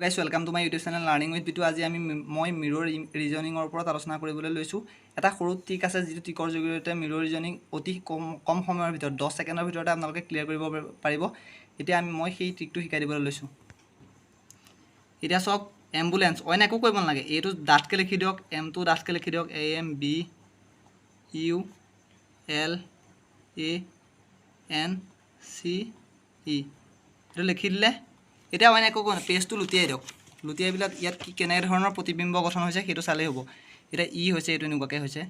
Guys welcome to my YouTube channel learning with Bitu. আজি মই মিৰৰ ৰিজনিঙৰ ওপৰত আলোচনা কৰিবলৈ লৈছোঁ। এটা সৰু ট্ৰিক আছে, যিটো ট্ৰিকৰ জৰিয়তে মিৰৰ ৰিজনিং অতি কম সময়ৰ ভিতৰত 10 ছেকেণ্ডৰ ভিতৰতে আপোনালোকে ক্লিয়াৰ কৰিব পাৰিব। এতিয়া মই সেই ট্ৰিকটো শিকাই দিবলৈ লৈছোঁ। এতিয়া চাওক, এম্বুলেঞ্চ অইন একো কৰিব নালাগে, এইটো ডাঠকৈ লিখি দিয়ক, এমটো ডাঠকৈ লিখি দিয়ক, AMBULANCE এইটো লিখি দিলে। এতিয়া অইন একো কোৱা নাই, পেজটো লুটিয়াই দিয়ক। লুটিয়াই পেলাই ইয়াত কি কেনে ধৰণৰ প্ৰতিবিম্ব গঠন হৈছে সেইটো চালেই হ'ব। এতিয়া ই হৈছে, এইটো এনেকুৱাকৈ হৈছে,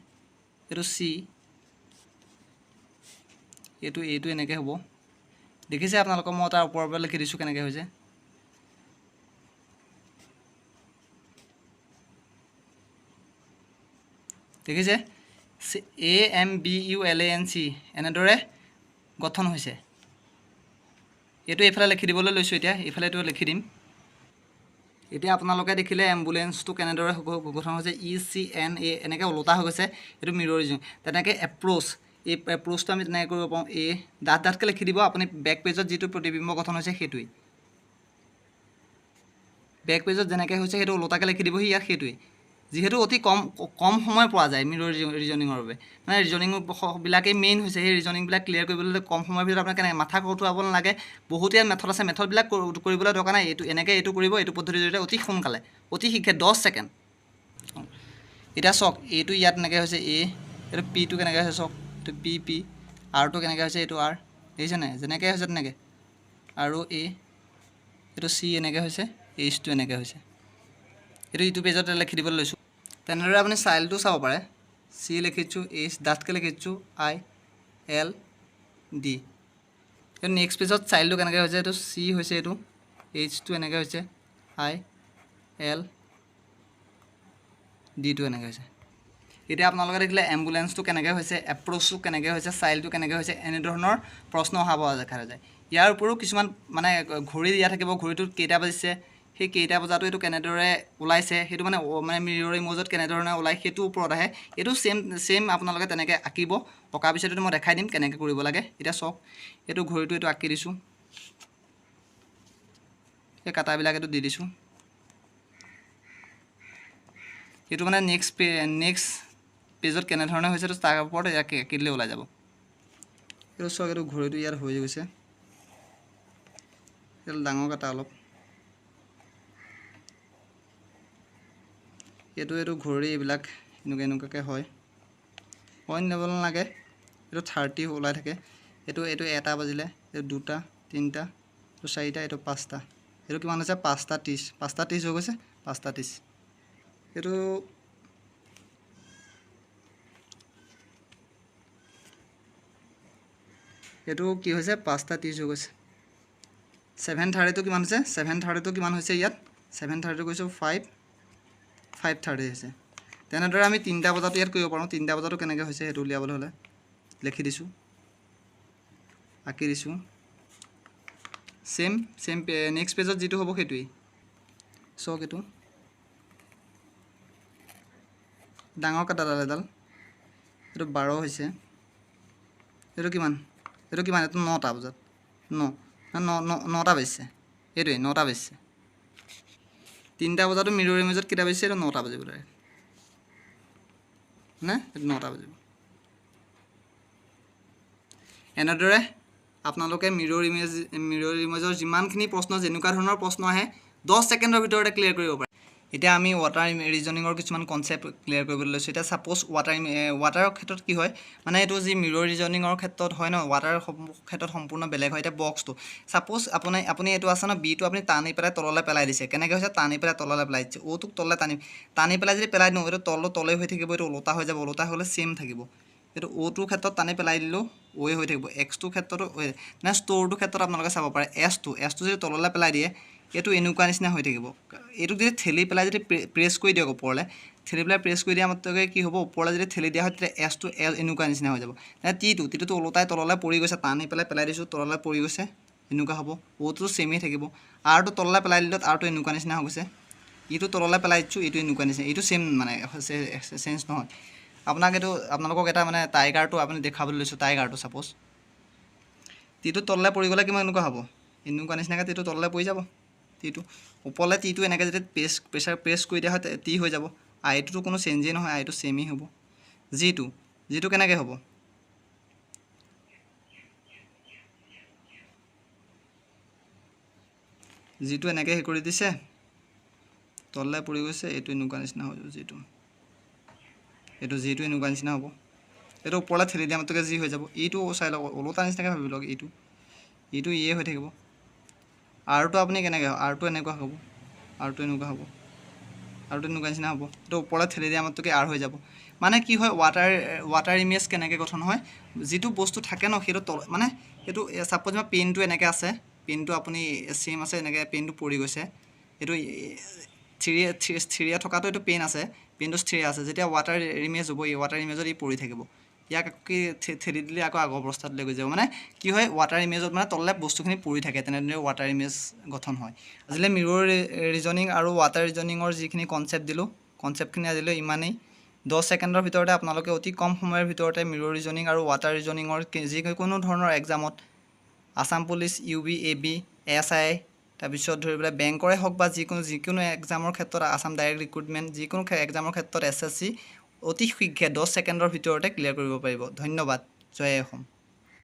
এইটো চি, এইটো এনেকৈ হ'ব। দেখিছে আপোনালোকক মই তাৰ ওপৰৰ পৰা লিখি দিছোঁ কেনেকৈ হৈছে। দেখিছে AMBULANCE এনেদৰে গঠন হৈছে। এইটো এইফালে লিখি দিবলৈ লৈছোঁ। এতিয়া এইফালে এইটো লিখি দিম। এতিয়া আপোনালোকে দেখিলে এম্বুলেঞ্চটো কেনেদৰে গঠন হৈছে, ECNA এনেকৈ ওলোটা হৈ গৈছে। এইটো মিৰৰ ৰিজনিং। তেনেকৈ এপ্ৰ'চটো আমি তেনেকৈ কৰিব পাৰোঁ। ডাঠকৈ লিখি দিব আপুনি। বেক পেজত যিটো প্ৰতিবিম্ব গঠন হৈছে সেইটোৱেই, বেক পেজত যেনেকৈ হৈছে সেইটো ওলোটাকৈ লিখি দিবহি ইয়াত, সেইটোৱেই। যিহেতু অতি কম সময় পোৱা যায় মিৰৰ ৰিজনিঙৰ বাবে, মানে ৰিজনিংবিলাকেই মেইন হৈছে। সেই ৰিজনিংবিলাক ক্লিয়াৰ কৰিবলৈ হ'লে কম সময়ৰ ভিতৰত আপোনাৰ কেনেকৈ মাথা খটুৱাব নালাগে। বহুত ইয়াত মেথড আছে, মেথডবিলাক কৰিবলৈ দৰকাৰ নাই। এনেকৈ কৰিব, এইটো পদ্ধতিৰ জৰিয়তে অতি সোনকালে, অতি শীঘ্ৰে 10 ছেকেণ্ড। এতিয়া চাওক, এইটো ইয়াত এনেকৈ হৈছে এইটো পিটো কেনেকৈ হৈছে চাওক, এইটো পি, আৰটো কেনেকৈ হৈছে, এইটো আৰ, দেখিছে নাই, যেনেকৈ হৈছে তেনেকৈ। আৰু এইটো চি এনেকৈ হৈছে, এইচটো এনেকৈ হৈছে। এইটো ইটো পেজতে লিখি দিবলৈ লৈছোঁ। তেনেদৰে আপুনি চাইলটো চাব পাৰে। চি লিখিছোঁ, এইচ ডাঠকৈ লিখিছোঁ, ILD। এইটো নেক্সট পেজত চাইলটো কেনেকৈ হৈছে, এইটো চি হৈছে, এইটো এইচটো এনেকৈ হৈছে, ILDটো এনেকৈ হৈছে। এতিয়া আপোনালোকে দেখিলে এম্বুলেঞ্চটো কেনেকৈ হৈছে, এপ্ৰ'চটো কেনেকৈ হৈছে, চাইলটো কেনেকৈ হৈছে, এনেধৰণৰ প্ৰশ্ন অহা পোৱা দেখা যায়। ইয়াৰ উপৰিও কিছুমান মানে ঘড়ী দিয়া থাকিব, ঘড়ীটোত কেইটা বাজিছে, সেই কেইটা বজাতো এইটো কেনেদৰে ওলাইছে, সেইটো মানে মিৰৰ ইমেজত কেনেধৰণে ওলায় সেইটোৰ ওপৰত আহে। এইটো ছেম আপোনালোকে তেনেকৈ আঁকিব। অঁকাৰ পিছত মই দেখাই দিম কেনেকৈ কৰিব লাগে। এতিয়া চাওক, এইটো ঘড়ীটো এইটো আঁকি দিছোঁ, এই কাটাবিলাক এইটো দি দিছোঁ। এইটো মানে নেক্সট পেজত কেনেধৰণে হৈছে তাৰ ওপৰত ইয়াক আঁকি দিলে ওলাই যাব। এইটো চাওক, এইটো ঘড়ীটো ইয়াত হৈ গৈছে, এইটো ডাঙৰ কাটা অলপ। এইটো ঘড়ী এইবিলাক এনেকুৱাকৈ হয়, অইন ল'ব নালাগে। এইটো 30 ওলাই থাকে। এইটো এটা বাজিলে, এইটো 2টা, 3টা, এইটো 4টা, এইটো 5টা। এইটো কিমান হৈছে, 5টা 30 হৈ গৈছে, 5টা 30। এইটো কি হৈছে, 5টা 30 হৈ গৈছে। 7:30টো কিমান হৈছে, 7:30টো কিমান হৈছে ইয়াত, 7:30টো কৈছোঁ 5:30 হৈছে। তেনেদৰে আমি 3টা বজাতো ইয়াত কৰিব পাৰোঁ। 3টা বজাতো কেনেকৈ হৈছে সেইটো উলিয়াবলৈ হ'লে লিখি দিছোঁ, আঁকি দিছোঁ। ছেম নেক্সট পেজত যিটো হ'ব সেইটোৱেই। চাওক, এইটো ডাঙৰ কাটাডাল এডাল, এইটো 12 হৈছে। এইটো কিমান, এইটো 9টা বজাত, 9টা বাজিছে, এইটোৱেই 9টা বাজিছে। 3টা বজাতো মিৰৰ ইমেজত কেইটা বাজিছে, এইটো 9টা বাজিব লাগে নে, এইটো 9টা বাজিব। এনেদৰে আপোনালোকে মিৰৰ ইমেজৰ যিমানখিনি প্ৰশ্ন, যেনেকুৱা ধৰণৰ প্ৰশ্ন আহে 10 ছেকেণ্ডৰ ভিতৰতে ক্লিয়াৰ কৰিব পাৰে। এতিয়া আমি ৱাটাৰ ৰিজনিঙৰ কিছুমান কনচেপ্ট ক্লিয়াৰ কৰিবলৈ লৈছোঁ। এতিয়া ছাপ'জ ৱাটাৰৰ ক্ষেত্ৰত কি হয়, মানে এইটো যি মিৰৰ ৰিজনিঙৰ ক্ষেত্ৰত হয় ন, ৱাটাৰৰ ক্ষেত্ৰত সম্পূৰ্ণ বেলেগ হয়। এতিয়া বক্সটো ছাপ'জ আপুনি এইটো আছে ন, বিটো আপুনি টানি পেলাই তললৈ পেলাই দিছে। কেনেকৈ হৈছে, টানি পেলাই তললৈ পেলাই দিছে। অ'টোক তললৈ টানি পেলাই যদি পেলাই দিওঁ, এইটো তলে হৈ থাকিব, এইটো ওলোটা হৈ যাব, ওলোটা হ'লে ছেম থাকিব। এইটো অ'টোৰ ক্ষেত্ৰত টানি পেলাই দিলেও অ'য়ে হৈ থাকিব, এক্সটোৰ ক্ষেত্ৰতো নেক্সট ষ্ট'ৰটোৰ ক্ষেত্ৰত আপোনালোকে চাব পাৰে, এছটো যদি তললৈ পেলাই দিয়ে, এইটো এনেকুৱা নিচিনা হৈ থাকিব। এইটোক যদি ঠেলি পেলাই যদি প্ৰেছ কৰি দিয়ক ওপৰলৈ, ঠেলি পেলাই প্ৰেছ কৰি দিয়া মাত্ৰকে কি হ'ব, ওপৰলৈ যদি ঠেলি দিয়া হয় তেতিয়া এছটো এনেকুৱা নিচিনা হৈ যাব। টিটোতো ওলোটাই তললৈ পৰি গৈছে, টানি পেলাই দিছোঁ, তললৈ পৰি গৈছে, এনেকুৱা হ'ব। অ'টো ছেমেই থাকিব। আৰটো তললৈ পেলাই দিলত আৰটো এনেকুৱা নিচিনা হৈ গৈছে। ইটো তললৈ পেলাই দিছোঁ, এইটো এনেকুৱা নিচিনা, এইটো ছেম মানে চেঞ্জ নহয়। আপোনালোকক এটা মানে টাইগাৰটো আপুনি দেখাবলৈ লৈছোঁ, টাইগাৰটো ছাপ'জ টিটো তললৈ পৰি গ'লে কিমান এনেকুৱা হ'ব, এনেকুৱা নিচিনাকৈ টিটো তললৈ পৰি যাব, টিটো ওপৰলৈ টিটো এনেকৈ যদি প্ৰেছাৰ প্ৰেছ কৰি দিয়া হয় টি হৈ যাব আইটোতো কোনো চেঞ্জেই নহয় আইটো চেমেই হ'ব জিটো কেনেকৈ হ'ব জিটো এনেকৈ হেৰি কৰি দিছে তললৈ পৰি গৈছে এইটো এনেকুৱা নিচিনা হৈ যাব জিটো এনেকুৱা নিচিনা হ'ব এইটো ওপৰলৈ ঠেলি দিয়া মাত্ৰকৈ জি হৈ যাব এইটো চাই লওক ওলোটা নিচিনাকৈ ভাবি লওক এইটো ইয়ে হৈ থাকিব আৰটো আপুনি কেনেকৈ হ'ব আৰটো এনেকুৱা হ'ব আৰটো এনেকুৱা হ'ব আৰটো এনেকুৱা নিচিনা হ'ব এইটো ওপৰলৈ ঠেলি দিয়া মাত্ৰকৈ আৰ হৈ যাব মানে কি হয় ৱাটাৰ ইমেজ কেনেকৈ গঠন হয় যিটো বস্তু থাকে ন সেইটো মানে এইটো ছাপ'জ মই পেনটো এনেকৈ আছে পেনটো আপুনি চেম আছে এনেকৈ পেনটো পৰি গৈছে এইটো থিৰিয়া থকাটো এইটো পেন আছে পেনটো স্থিৰ আছে যেতিয়া ৱাটাৰ ইমেজ হ'ব এই ৱাটাৰ ইমেজত ই পৰি থাকিব ইয়াক কি ঠেলি দিলে আকৌ আগৰ অৱস্থাটোলৈ গৈ যাব মানে কি হয় ৱাটাৰ ইমেজত মানে তললৈ বস্তুখিনি পৰি থাকে তেনেদৰে ৱাটাৰ ইমেজ গঠন হয় আজিলৈ মিৰৰ ৰিজনিং আৰু ৱাটাৰ ৰিজনিঙৰ যিখিনি কনচেপ্ট দিলোঁ কনচেপ্টখিনি আজিলৈ ইমানেই 10 ছেকেণ্ডৰ ভিতৰতে আপোনালোকে অতি কম সময়ৰ ভিতৰতে মিৰৰ ৰিজনিং আৰু ৱাটাৰ ৰিজনিঙৰ যিকোনো ধৰণৰ এক্সামত Assam police UB AB SI তাৰপিছত ধৰি পেলাই বেংকৰে হওক বা যিকোনো এক্সামৰ ক্ষেত্ৰত আসাম ডাইৰেক্ট ৰিক্ৰুটমেণ্ট যিকোনো এক্সামৰ ক্ষেত্ৰত SSC অতি শীঘ্ৰে 10 ছেকেণ্ডৰ ভিতৰতে ক্লিয়াৰ কৰিব পাৰিব ধন্যবাদ জয় অসম